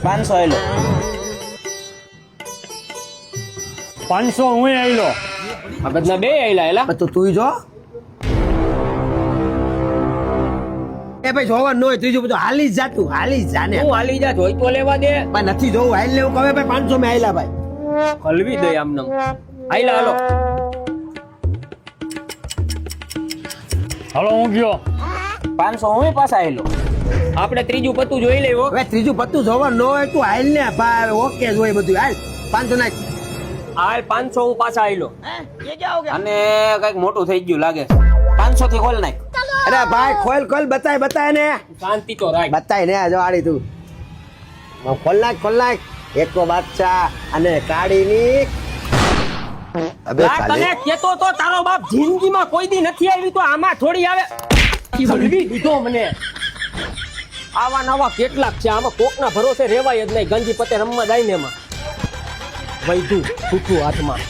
500 આયલો 500 હું આયલો આ બધા બે આયલા એલા તો તું જો એ ભાઈ જોવા ન હોય ત્રીજું બધું હાલી જ જાતું હાલી જ જાને હું હાલી જા જોઈ તો લેવા દે ભાઈ નથી જોવું હાલ લેવું કહે ભાઈ 500 માં આયલા ભાઈ હલવી દે આમને આયલા હાલો હાલો હું ગયો 500 હું પાછા આયલો આપણે ત્રીજું પત્તું જોઈ લેવો હવે ત્રીજું પત્તું જોવા ન હોય તું હાલ ને ભાઈ ઓકે જોઈ બધું હાલ 500 નાખ હાલ 500 હું પાછા આયલો અને કઈક મોટું થઈ ગયું લાગે 500 થી ખોલ નાખ અરે ભાઈ ખોલ ખોલ બતાય ને શાંતિ તો રાખ બતાય ને જો આડી તું ખોલ નાખ એકો બાદશાહ અને કાળીની અબે તને કેતો તો તારો બાપ જિંદગીમાં કોઈ દી નથી આવી તો આમાં થોડી આવે હલવી દીધો મને આવા નવા કેટલાક છે આમાં કોકના ભરોસે રેવાય જ નહીં ગંજી પતે રમવા જાય ને એમાં વૈધું સૂકું હાથમાં